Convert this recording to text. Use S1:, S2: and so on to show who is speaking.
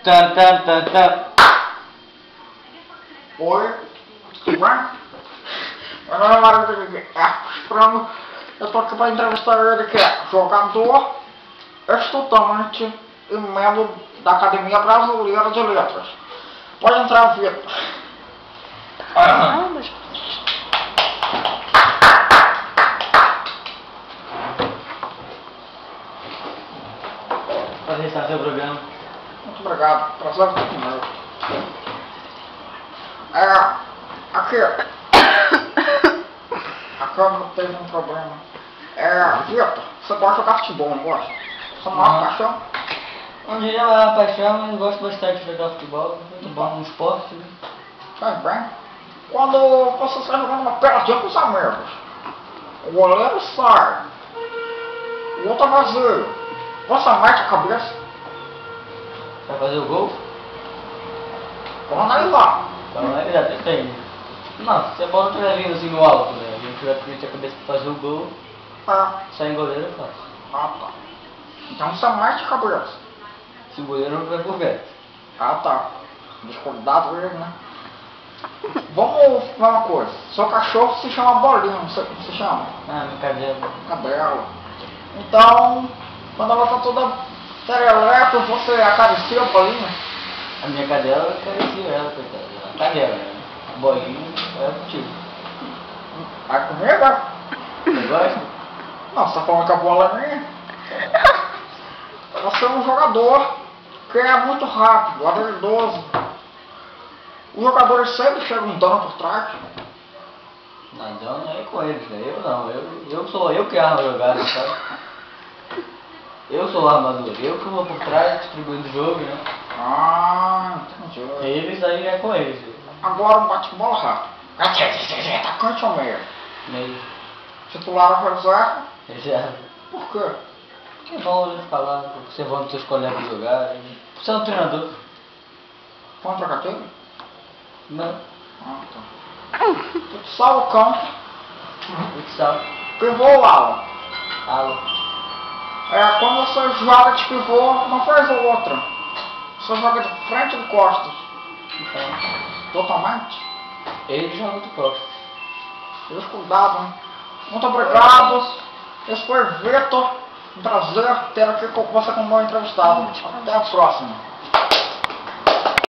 S1: Tan, tan, tan, tan.
S2: Oi, tudo bem? Meu nome é Mário Frango. Eu tô aqui para entrevistar ele, que é jogador, estudante e membro da Academia Brasileira de Letras. Pode entrar, Vitor.
S1: Prazer estar no seu programa.
S2: Muito obrigado. Prazer estar comigo. Aqui. A câmera teve um problema. Vitor, você gosta de jogar futebol, não gosta? Você não é uma paixão?
S1: Um dia é uma paixão, mas gosto bastante de jogar futebol. Muito bom no esporte, né?
S2: Faz bem. Quando você está jogando uma peladinha com os amigos, o goleiro sai, o outro é vazio, você mete a cabeça.
S1: Vai fazer o gol?
S2: Vamos analisar.
S1: Então já depende. Não, se a bola estiver vindo assim no alto, né? A gente tiver que meter a cabeça pra fazer o gol, sai em goleiro é fácil.
S2: Ah, tá. Então você mete a cabeça.
S1: Se o goleiro não tiver por perto.
S2: Ah, tá. Descuidado ele, né? Vamos ver uma coisa. Seu cachorro se chama Bolinha, não sei como se chama.
S1: Ah, minha cadela.
S2: Cadela. Então, quando ela tá toda serelepe, você acaricia a Bolinha?
S1: A minha cadela acaricia ela, coitada. A cadela, né? A bolinha é contigo.
S2: Vai comigo?
S1: Você gosta?
S2: Não, você tá falando que a bola é minha? Você é um jogador que é muito rápido, habilidoso. Os jogadores sempre chegam dando por trás.
S1: Não, então não é com eles, né? Eu não. Eu sou eu que armo a jogada, sabe? Eu sou o armador. Eu que vou por trás distribuindo o jogo, né?
S2: Ah, entendi.
S1: Eles aí é com eles.
S2: Agora um bate-bola rápido. Atacante ou meio?
S1: Meio.
S2: Titular ou reserva?
S1: Reserva.
S2: Por quê?
S1: Que bom, né? Falar, observando seus colegas jogarem. Você é um treinador?
S2: Contra Catinga?
S1: Não.
S2: Ah, tá. Futsal ou campo?
S1: Futsal.
S2: Pivô ou ala?
S1: Ala.
S2: Quando você joga de pivô, uma vez ou outra, você joga de frente ou de costas?
S1: Então,
S2: Totalmente?
S1: ele joga de costas.
S2: Descuidado, hein? Muito obrigado. Esse foi Vitor. Um prazer ter aqui com você como meu entrevistado. Até a próxima.